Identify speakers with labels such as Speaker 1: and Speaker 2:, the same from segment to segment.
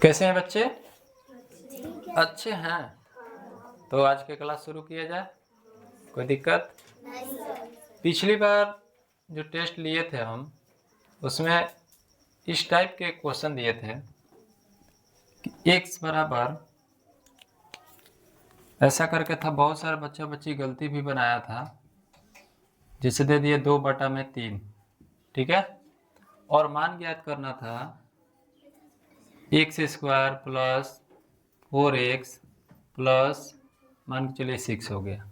Speaker 1: कैसे हैं बच्चे? अच्छे हैं। तो आज के क्लास शुरू किया जाए। कोई दिक्कत? पिछली बार जो टेस्ट लिए थे हम, उसमें इस टाइप के क्वेश्चन दिए थे कि x बराबर ऐसा करके था। बहुत सारे बच्चा बच्ची गलती भी बनाया था, जिसे दे दिए 2/3। ठीक है। और मान ज्ञात करना था x² प्लस 4x प्लस मान के चलिए 6 हो गया।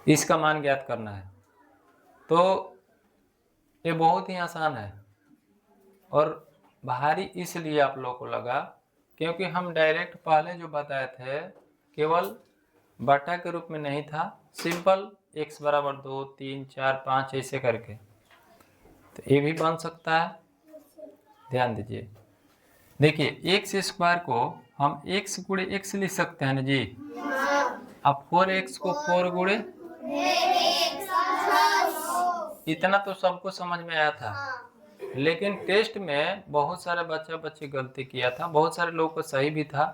Speaker 1: इसका मान ज्ञात करना है। तो ये बहुत ही आसान है और भारी इसलिए आप लोगों को लगा क्योंकि हम डायरेक्ट पहले जो बताए थे केवल बटा के रूप में नहीं था, सिंपल x बराबर 2, 3, 4, 5 ऐसे करके। तो ये भी बन सकता है। ध्यान दीजिए, देखिए x² को हम x गुणे x लिख सकते हैं ना जी। अब 4x को 4 गुणे, इतना तो सबको समझ में आया था। लेकिन टेस्ट में बहुत सारे बच्चा बच्ची गलती किया था, बहुत सारे लोगों को सही भी था।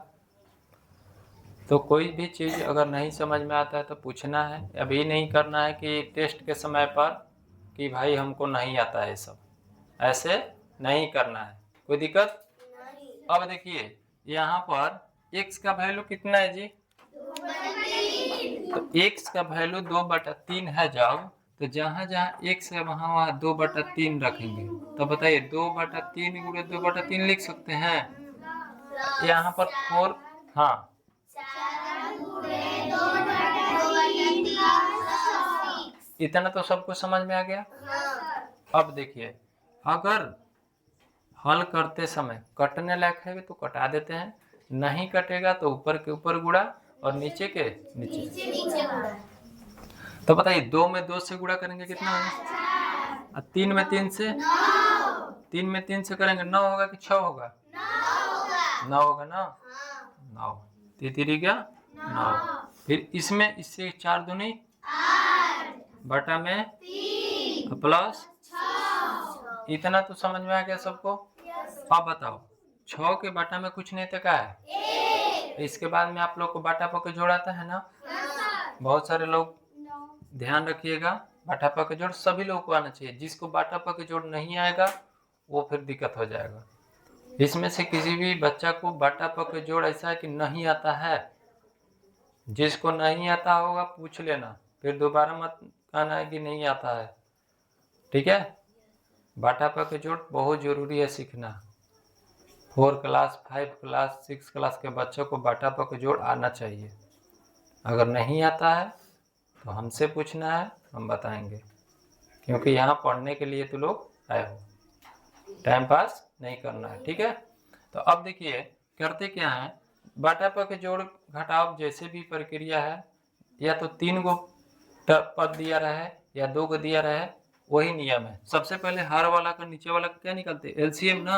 Speaker 1: तो कोई भी चीज़ अगर नहीं समझ में आता है तो पूछना है। अभी नहीं करना है कि टेस्ट के समय पर कि भाई हमको नहीं आता है, सब ऐसे नहीं करना है। कोई दिक्कत? अब देखिए यहाँ पर x का वैल्यू कितना है जी? तो x का वैल्यू 2/3 है। जब तो जहाँ जहाँ x है वहाँ वहाँ 2/3 रखेंगे। तो बताइए 2/3 गुणे 2/3 लिख सकते हैं। यहाँ पर 4, हाँ, इतना तो सबको समझ में आ गया। अब देखिए, अगर हल करते समय कटने लायक है तो कटा देते हैं, नहीं कटेगा तो ऊपर के ऊपर गुणा और नीचे के नीचे। तो बताइए 2 में 2 से गुणा करेंगे कितना होगा? 3 में 3 से 3 में 3 से करेंगे 9 होगा कि 6 होगा? 9 होगा ना। 9 तीन क्या 9। फिर इसमें इससे 4 दूनी बटा में प्लस, इतना तो समझ में आ गया सबको। अब बताओ 6 के बटा में कुछ नहीं था, क्या है? इसके बाद में आप लोग को बटा पके जोड़ आता है ना। बहुत सारे लोग ध्यान रखिएगा, बटा पके जोड़ सभी लोगों को आना चाहिए। जिसको बटा पके जोड़ नहीं आएगा वो फिर दिक्कत हो जाएगा। इसमें से किसी भी बच्चा को बटा पके जोड़ ऐसा है कि नहीं आता है, जिसको नहीं आता होगा पूछ लेना, फिर दोबारा मत कहना है कि नहीं आता है। ठीक है। बटा पके जोड़ बहुत जरूरी है सीखना। 4 क्लास, 5 क्लास, 6 क्लास के बच्चों को बटा पके जोड़ आना चाहिए। अगर नहीं आता है तो हमसे पूछना है, हम बताएंगे। क्योंकि यहाँ पढ़ने के लिए तो लोग आए हो, टाइम पास नहीं करना है। ठीक है। तो अब देखिए करते क्या है, बटा पके जोड़ घटाव जैसे भी प्रक्रिया है, या तो 3 गो पद दिया रहे या 2 को दिया रहे, वही नियम है। सबसे पहले हर वाला का नीचे वाला क्या निकलते? एलसीएम ना।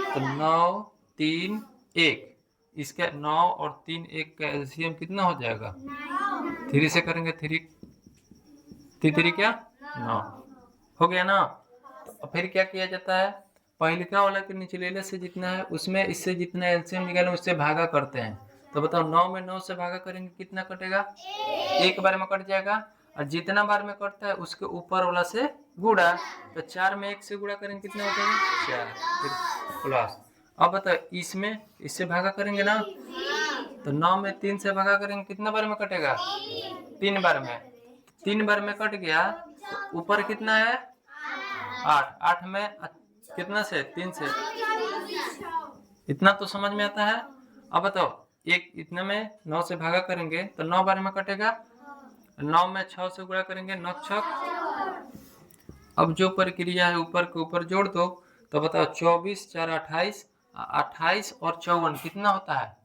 Speaker 1: तो 9, 3, 1, इसके 9 और 3, 1 का एलसीएम कितना हो जाएगा? 3 से करेंगे 3 3 क्या 9 हो गया ना। तो फिर क्या किया जाता है, पहलिका वाला के निचले से जितना है उसमें इससे जितना एलसीएम निकालें उससे भागा करते हैं। तो बताओ 9 में 9 से भागा करेंगे कितना कटेगा? एक बार में कट जाएगा। और जितना बार में कटता है उसके ऊपर वाला से गुणा। तो 4 में 1 से गुणा करेंगे कितना हो जाएगा? 4 फिर प्लस। अब बताओ इसमें इससे भागा करेंगे ना, तो 9 में 3 से भागा करेंगे कितना बार में कटेगा? 3 बार में। 3 बार में कट गया तो ऊपर कितना है? 8। 8 में कितना से? 3 से। इतना तो समझ में आता है। अब बताओ एक इतने में 9 से भागा करेंगे तो 9 बार में कटेगा। 9 में 6 से गुणा करेंगे 9 6। अब जो प्रक्रिया है ऊपर के ऊपर जोड़ दो। तो बताओ 24 4 28, 28 और 54 कितना होता है?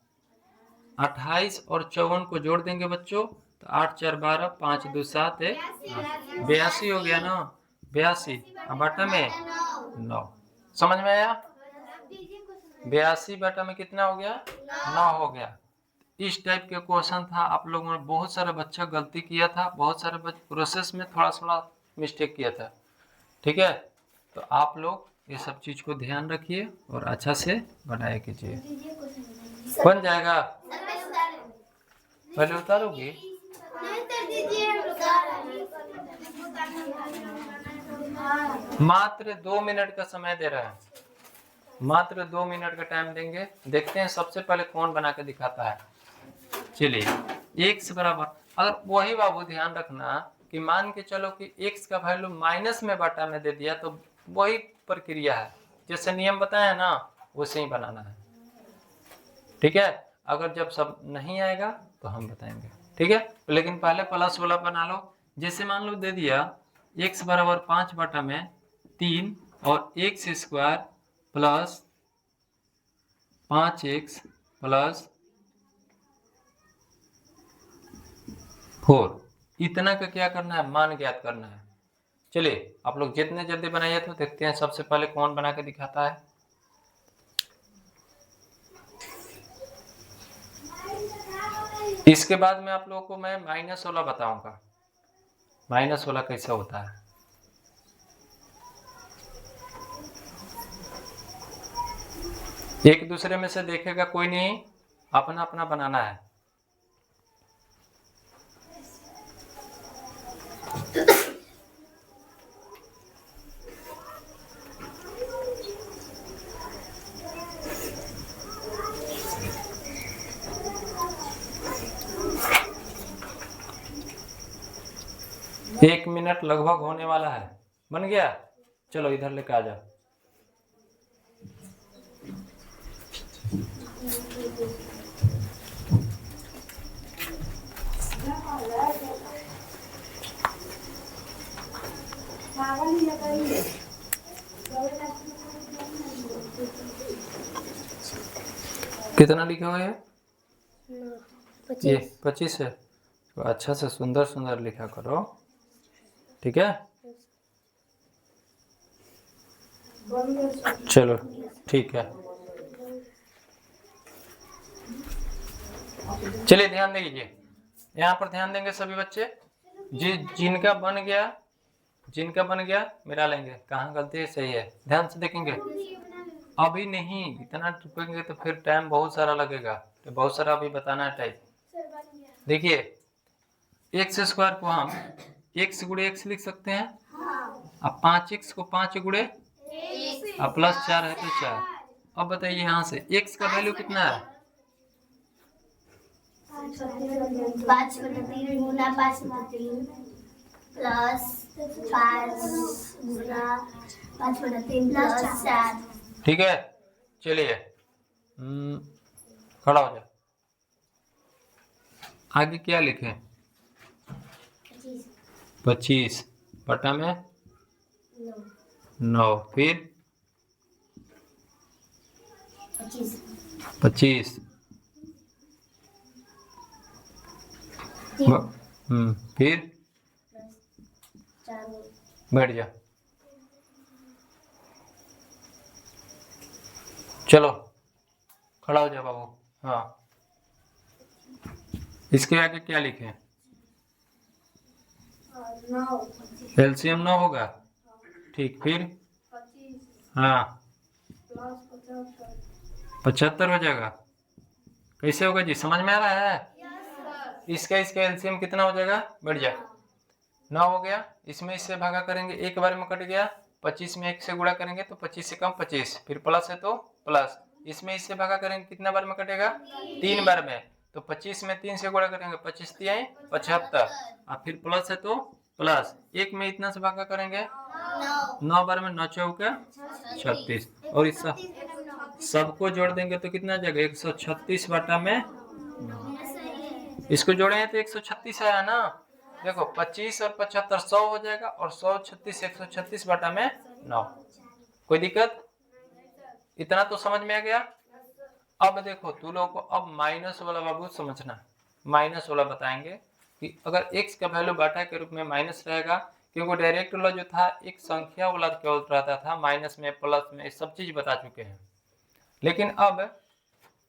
Speaker 1: 28 और 54 को जोड़ देंगे बच्चों तो 8 4 12, 5 2 7 1 82 हो गया ना। 82 बटा में 9। समझ में आया? 82 बटा में कितना हो गया? 9 हो गया। इस टाइप के क्वेश्चन था। आप लोगों ने बहुत सारे बच्चा गलती किया था, बहुत सारे प्रोसेस में थोड़ा थोड़ा मिस्टेक किया था। ठीक है। तो आप लोग ये सब चीज को ध्यान रखिए और अच्छा से बनाया कीजिए। बन जाएगा। पहले उतारोगी? मात्र 2 मिनट का समय दे रहे हैं, मात्र 2 मिनट का टाइम देंगे। देखते हैं सबसे पहले कौन बना के दिखाता है। चलिए x बराबर, अगर वही बाबू ध्यान रखना कि मान के चलो कि x का वैल्यू माइनस में बटा में दे दिया तो वही प्रक्रिया है, जैसे नियम बताया ना वैसे ही बनाना है। ठीक है, अगर जब सब नहीं आएगा तो हम बताएंगे। ठीक है, लेकिन पहले प्लस वाला बना लो। जैसे मान लो दे दिया x बराबर 5 बटा में 3 और x square plus 5x plus 4, इतना का क्या करना है, मान ज्ञात करना है। चलिए आप लोग जितने जल्दी बनाइए तो देखते हैं सबसे पहले कौन बना के दिखाता है। इसके बाद में आप लोगों को मैं माइनस वाला बताऊंगा, माइनस वाला कैसे होता है। एक दूसरे में से देखेगा कोई नहीं, अपना अपना बनाना है। एक मिनट लगभग होने वाला है। बन गया? चलो इधर लेके आ जाओ। कितना लिखे हुए है? ये 25 है। तो अच्छा से सुंदर सुंदर लिखा करो, ठीक है? चलो ठीक है। चलिए ध्यान दीजिए, यहाँ पर ध्यान देंगे सभी बच्चे। जिनका बन गया मिला लेंगे, कहाँ गलती है सही है, ध्यान से देखेंगे। अभी नहीं, इतना चुकेंगे तो फिर टाइम बहुत सारा लगेगा, तो बहुत सारा अभी बताना है टाइप। देखिए एक्स स्क्वायर को हम x गुणे x लिख सकते हैं। अब 5x को 5 गुणे अब प्लस 4 है तो 4। अब बताइए यहाँ से x का वैल्यू कितना है?
Speaker 2: 5/3 गुना 5/3 प्लस 5 गुना 5/3 प्लस 4।
Speaker 1: ठीक है, चलिए खड़ा हो जाओ। आगे क्या लिखें? 25 बटा में 9 फिर 25 फिर बैठ जा। चलो खड़ा हो जाओ बाबू। हाँ, इसके आगे क्या लिखें? एलसीएम 9 होगा। ठीक, फिर हाँ 75 हो जाएगा। कैसे होगा जी, समझ में आ रहा है? इसका एलसीएम कितना हो जाएगा? बढ़ जाए 9 हो गया। इसमें इससे भागा करेंगे, एक बार में कट गया। 25 में 1 से गुणा करेंगे तो 25 से कम 25, फिर प्लस है तो प्लस। इसमें इससे भागा करेंगे, कितना बार में कटेगा? 3 बार में। तो 25 में 3 से गुणा करेंगे, 25 3 75, और फिर प्लस है तो प्लस। एक में इतना से भागा करेंगे 9 बार में 9 चौका 36, और इस सबको जोड़ देंगे तो कितना जाएगा? 136 बटा में 9। इसको जोड़े हैं तो 136 आया ना। देखो 25 और 75 100 हो जाएगा, और 100 36 136 बटा में 9। कोई दिक्कत? इतना तो समझ में आ गया। अब देखो तू लोग को अब माइनस वाला बाबू समझना, माइनस वाला बताएंगे कि अगर x का वैल्यू बाटा के रूप में माइनस रहेगा, क्योंकि डायरेक्ट वाला जो था एक संख्या वाला क्या रहता था, माइनस में प्लस में सब चीज बता चुके हैं। लेकिन अब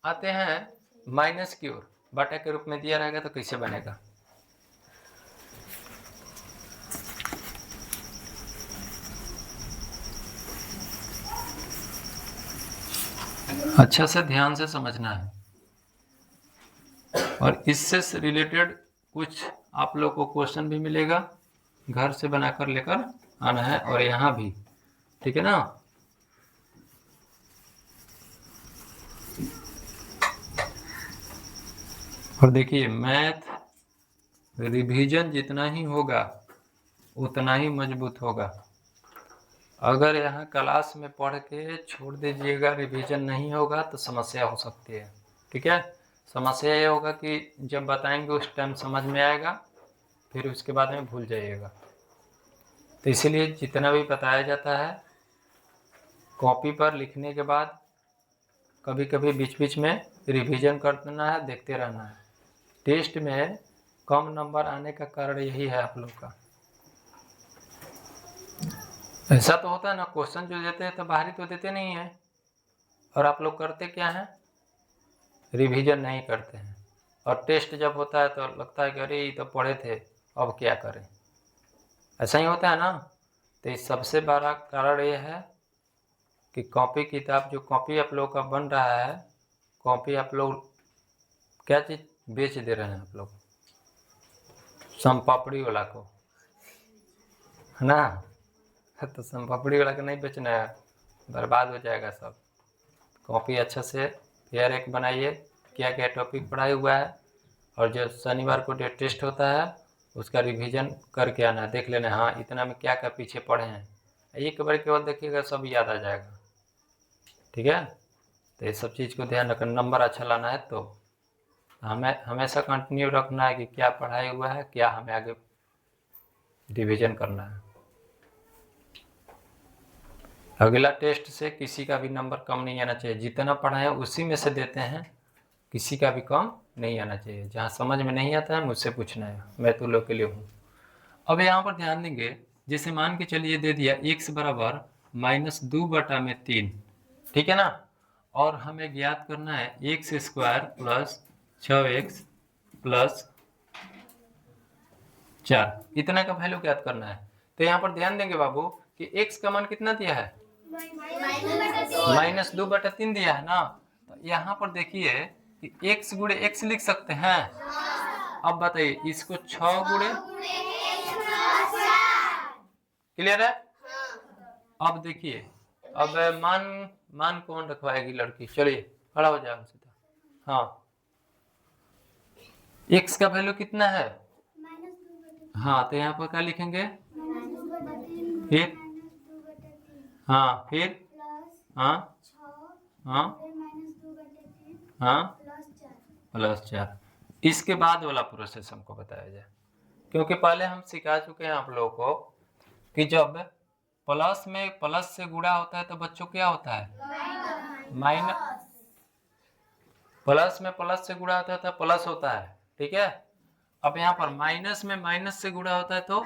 Speaker 1: आते हैं माइनस की ओर। बाटा के रूप में दिया रहेगा तो कैसे बनेगा? अच्छा से ध्यान से समझना है, और इससे रिलेटेड कुछ आप लोग को क्वेश्चन भी मिलेगा, घर से बनाकर लेकर आना है, और यहाँ भी, ठीक है ना। और देखिए, मैथ रिवीजन जितना ही होगा उतना ही मजबूत होगा। अगर यहाँ क्लास में पढ़ के छोड़ दीजिएगा, रिवीजन नहीं होगा तो समस्या हो सकती है, ठीक है। समस्या ये होगा कि जब बताएंगे उस टाइम समझ में आएगा, फिर उसके बाद में भूल जाइएगा। तो इसीलिए जितना भी बताया जाता है कॉपी पर लिखने के बाद कभी कभी बीच बीच में रिवीजन करना है, देखते रहना है। टेस्ट में कम नंबर आने का कारण यही है आप लोग का। ऐसा तो होता है ना, क्वेश्चन जो देते हैं तो बाहरी तो देते नहीं है, और आप लोग करते क्या हैं, रिवीजन नहीं करते हैं, और टेस्ट जब होता है तो लगता है कि अरे ये तो पढ़े थे, अब क्या करें। ऐसा ही होता है ना। तो इस सबसे बड़ा कारण ये है कि कॉपी किताब, जो कॉपी आप लोग का बन रहा है, कॉपी आप लोग क्या चीज़ बेच दे रहे हैं आप लोग, संपापड़ी वाला को, है ना। तो संपापड़ी वाला को नहीं बेचना है, बर्बाद हो जाएगा सब। कॉपी अच्छा से फेयर एक बनाइए, क्या क्या टॉपिक पढ़ाई हुआ है, और जो शनिवार को जो टेस्ट होता है उसका रिवीजन करके आना, देख लेना हाँ इतना में क्या क्या पीछे पढ़े हैं, एक बार केवल देखिएगा सब याद आ जाएगा, ठीक है। तो ये सब चीज़ को ध्यान रखना, नंबर अच्छा लाना है तो हमें हमेशा कंटिन्यू रखना है कि क्या पढ़ाई हुआ है, क्या हमें आगे रिवीजन करना है। अगला टेस्ट से किसी का भी नंबर कम नहीं आना चाहिए, जितना पढ़ाए उसी में से देते हैं, किसी का भी कम नहीं आना चाहिए। जहाँ समझ में नहीं आता है मुझसे पूछना है, मैं तो लोग के लिए हूँ। अब यहाँ पर ध्यान देंगे, जैसे मान के चलिए दे दिया x बराबर -2/3, ठीक है ना, और हमें ज्ञात करना है x² प्लस 6x प्लस 4, इतना का वैल्यू ज्ञात करना है। तो यहाँ पर ध्यान देंगे बाबू कि x का मान कितना दिया है, -2/3 दिया है ना। तो यहाँ पर देखिए कि x गुणे x लिख सकते हैं। अब बताइए इसको 6 गुणे, क्लियर है। अब देखिए, अब मान कौन रखवाएगी लड़की, चलिए खड़ा हो जाए सीधा। हाँ, x का वैल्यू कितना है, हाँ तो यहाँ पर क्या लिखेंगे, फिर हाँ, फिर हाँ हाँ हाँ +4। इसके बाद वाला प्रोसेस हमको बताया जाए, क्योंकि पहले हम सिखा चुके हैं आप लोगों को कि जब प्लस में प्लस से गुणा होता है तो बच्चों क्या होता है, माइनस। प्लस में प्लस से गुणा होता है तो प्लस होता है, ठीक है। अब यहाँ पर माइनस में माइनस से गुणा होता है तो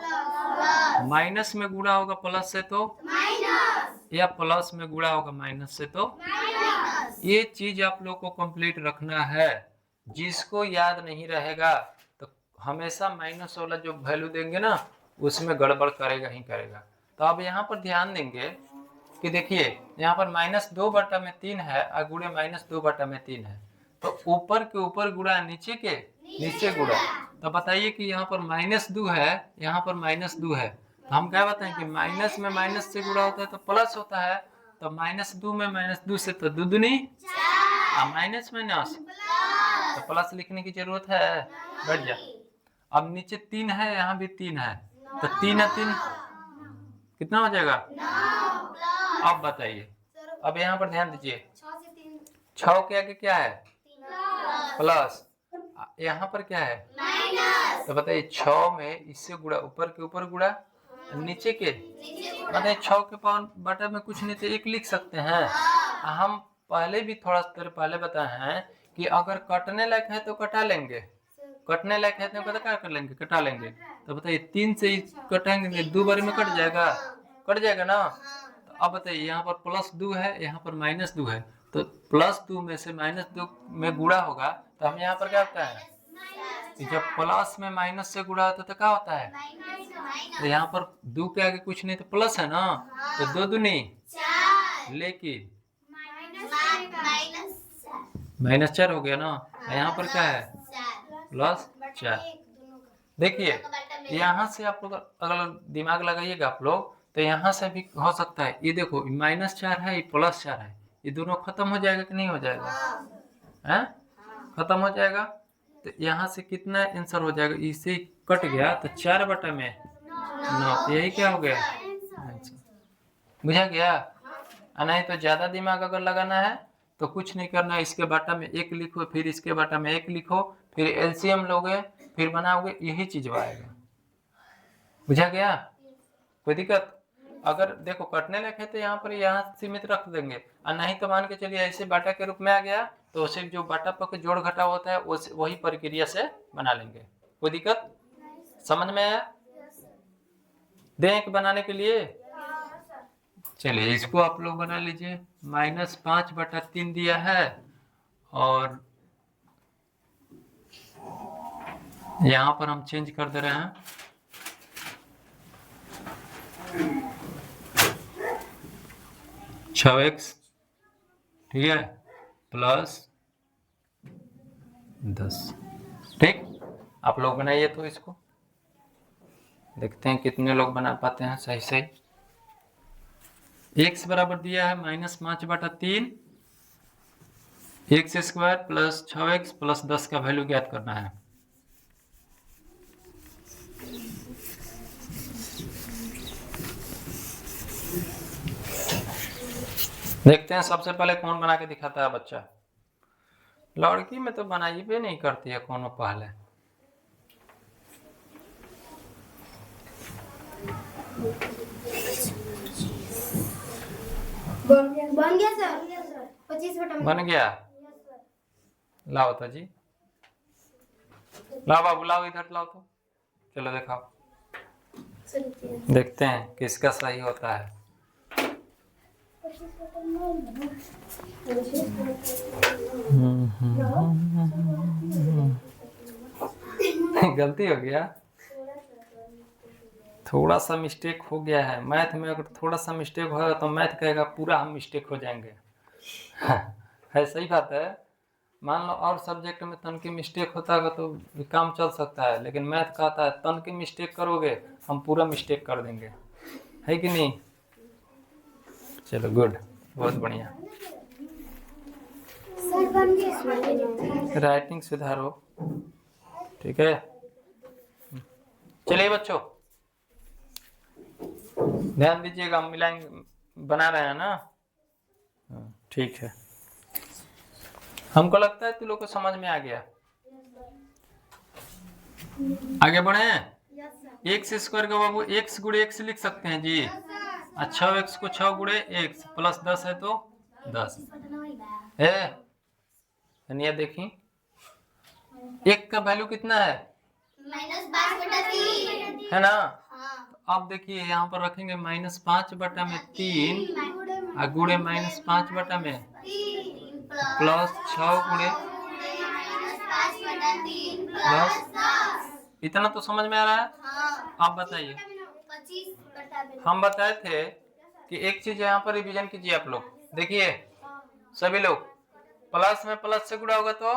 Speaker 1: माइनस में गुणा होगा प्लस से तो माइनस, या प्लस में गुणा होगा माइनस से तो माइनस। ये चीज आप लोग को कंप्लीट रखना है। जिसको याद नहीं रहेगा तो हमेशा माइनस वाला जो वैल्यू देंगे ना उसमें गड़बड़ करेगा ही करेगा। तो अब यहाँ पर ध्यान देंगे कि देखिए यहाँ पर -2/3 है और गुणे -2/3 है, तो ऊपर के ऊपर गुणा नीचे के नीचे गुणा। तो बताइए कि यहाँ पर -2 है, यहाँ पर -2 है, तो हम क्या बताएं कि माइनस में माइनस से गुणा होता है तो प्लस होता है, तो -2 में -2 से तो दुदुनी माइनस माइनस, तो प्लस लिखने की जरूरत है, बैठ जा। अब नीचे 3 है, यहाँ भी 3 है, तो 3 है 3 कितना हो जाएगा, अब बताइए। अब यहाँ पर ध्यान दीजिए, 6 के आगे क्या है, प्लस, यहाँ पर क्या है माइनस। तो बताइए 6 में इससे गुणा, ऊपर के ऊपर गुणा नीचे के, बताइए 6 के पावर बटा में कुछ नहीं तो 1 लिख सकते हैं। हम पहले भी थोड़ा देर पहले बताए हैं कि अगर कटने लायक है तो कटा लेंगे, कटने लायक है तो क्या कर लेंगे, कटा लेंगे। तो बताइए 3 से कटेंगे 2 बार में कट जाएगा ना। तो अब बताइए यहाँ पर +2 है, यहाँ पर -2 है, तो +2 में से -2 में गुणा होगा तो हम यहाँ पर क्या होता है कि जब प्लस में माइनस से गुणा होता है तो क्या होता है, तो यहाँ पर 2 के आगे कुछ नहीं तो प्लस है ना, तो 2 दूनी, लेकिन -4 हो गया ना। यहाँ पर क्या है? +4। देखिए यहाँ से आप लोग अगर दिमाग लगाइएगा आप लोग तो यहाँ से भी हो सकता है। ये देखो -4 है, ये +4 है, ये दोनों खत्म हो जाएगा कि नहीं हो जाएगा? हैं? खत्म हो जाएगा। तो यहाँ से कितना आंसर हो जाएगा? इसे कट गया तो 4/9, यही क्या हो गया? बुझा गया? नहीं तो ज्यादा दिमाग अगर लगाना है तो कुछ नहीं करना है, इसके बाटा में 1 लिखो, फिर इसके बाटा में 1 लिखो, फिर एलसीएम लोगे, फिर बनाओगे, यही चीज आएगा। बुझा गया? कोई दिक्कत? अगर देखो कटने लगे तो यहाँ पर यहाँ सीमित रख देंगे, और नहीं तो मान के चलिए ऐसे बाटा के रूप में आ गया तो उसे जो बाटा पर जोड़ घटाव होता है वही प्रक्रिया से बना लेंगे। कोई दिक्कत? समझ में आया? दें एक बनाने के लिए? चलिए इसको आप लोग बना लीजिए। -5/3 दिया है और यहाँ पर हम चेंज कर दे रहे हैं। (6x) ठीक है +10। ठीक, आप लोग बनाइए तो इसको देखते हैं कितने लोग बना पाते हैं सही सही। x बराबर दिया है -5/3, x² + 6x + 10 का वैल्यू ज्ञात करना है। देखते हैं सबसे पहले कौन बना के दिखाता है बच्चा। लड़की में तो बनाई भी नहीं करती है कौन पहले।
Speaker 2: बन गया सर 25/9
Speaker 1: बन गया। लाओ तो जी, लाओ बाबू, लाओ इधर लाओ तो। चलो दिखाओ, देखते हैं किसका सही होता है। गलती हो गया, थोड़ा सा मिस्टेक हो गया है मैथ में। अगर थोड़ा सा मिस्टेक होगा तो मैथ कहेगा पूरा हम मिस्टेक हो जाएंगे। है सही बात है। मान लो और सब्जेक्ट में तन की मिस्टेक होता है तो काम चल सकता है, लेकिन मैथ कहता है तन की मिस्टेक करोगे हम पूरा मिस्टेक कर देंगे, है कि नहीं? चलो गुड, बहुत बढ़िया। राइटिंग सुधारो, ठीक है। चलिए बच्चों ध्यान दीजिएगा, हम मिलाएंगे, बना रहे हैं ना? ठीक है, हमको लगता है तुम लोग को समझ में आ गया। आगे बढ़े। x² का बाबू x × x लिख सकते हैं जी। 6x को 6 × x + 10 है तो 10 है। धनिया देखी 1 का वैल्यू कितना है? -5/3 है ना? अब देखिए यहाँ पर रखेंगे -5/3 गुणे -5/3 +6 × इतना तो समझ में आ रहा है? आप बताइए। हम बताए थे कि एक चीज यहाँ पर रिवीजन कीजिए आप लोग। देखिए सभी लोग, प्लस में प्लस से गुणा होगा तो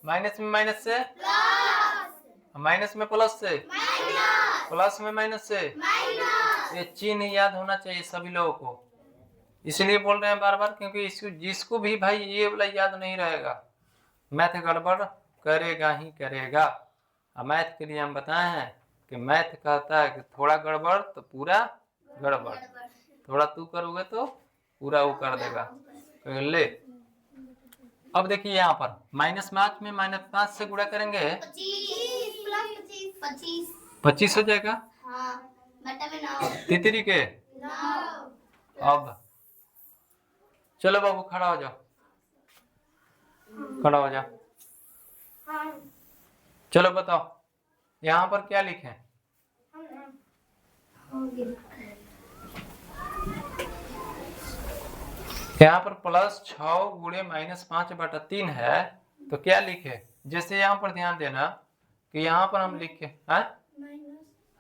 Speaker 1: माइनस में माइनस से, माइनस में प्लस से, प्लस में माइनस से। ये चिन्ह याद होना चाहिए सभी लोगों को, इसलिए बोल रहे हैं बार बार, क्योंकि जिसको भी भाई ये वाला याद नहीं रहेगा मैथ गड़बड़ करेगा ही करेगा। और मैथ के लिए हम बताए हैं कि मैथ कहता है कि थोड़ा गड़बड़ तो पूरा गड़बड़, थोड़ा तू करोगे तो पूरा वो कर देगा। ले अब देखिए यहाँ पर -5 में -5 से गुणा करेंगे 25 हो जाएगा। तितरी के अब चलो बाबू खड़ा हो जाओ, खड़ा हो जाओ। चलो बताओ यहाँ पर क्या लिखे? यहाँ पर +6 × -5/3 है तो क्या लिखे? जैसे यहाँ पर ध्यान देना कि यहाँ पर हम लिखे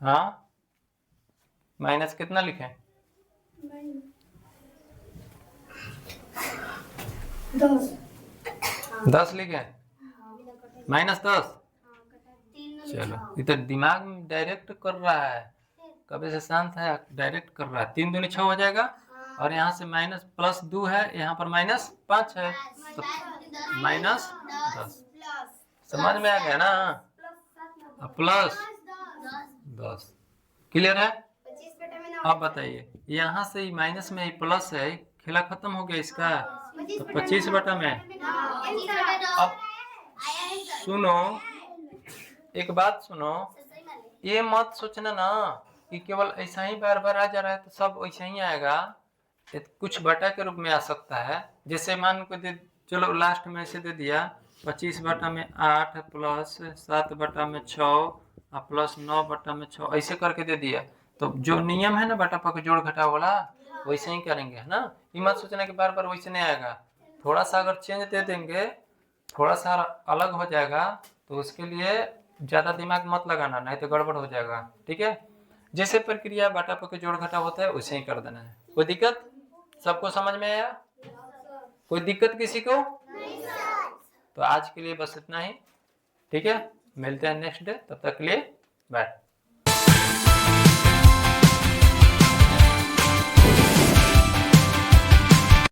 Speaker 1: हाँ माइनस कितना लिखे?
Speaker 2: 10
Speaker 1: 10 लिखे, -10। चलो इधर दिमाग में डायरेक्ट कर रहा है, कभी से शांत है, डायरेक्ट कर रहा है। 3 दूनी 6 हो जाएगा, और यहाँ से +2 है, यहाँ पर -5 है, तो -10। समझ में आ गया ना? +10। क्लियर है?
Speaker 2: 25/9।
Speaker 1: अब बताइए, यहाँ से ही माइनस में ही प्लस है, खेला खत्म हो गया इसका, तो 25/में। अब सुनो, एक बात सुनो, ये मत सोचना ना कि केवल ऐसा ही बार बार आ जा रहा है तो सब वैसा ही आएगा। ये कुछ बटा के रूप में आ सकता है। जैसे मान को दे, चलो लास्ट में ऐसे दे दिया 25/8 प्लस 7/6 और प्लस 9/6, ऐसे करके दे दिया। तो जो नियम है ना बटा पर जोड़ घटाव वाला, वैसे ही करेंगे, है ना? ये मत सोचना कि बार बार वैसे नहीं आएगा। थोड़ा सा अगर चेंज दे देंगे, थोड़ा सा अलग हो जाएगा, तो उसके लिए ज़्यादा दिमाग मत लगाना, नहीं तो गड़बड़ हो जाएगा। ठीक है? जैसे प्रक्रिया बाटा पर जोड़ घटाव होता है वैसे ही कर देना है। कोई दिक्कत? सबको समझ में आया? कोई दिक्कत किसी को? तो आज के लिए बस इतना ही। ठीक है, मिलते हैं नेक्स्ट डे, तब तक के लिए बाय।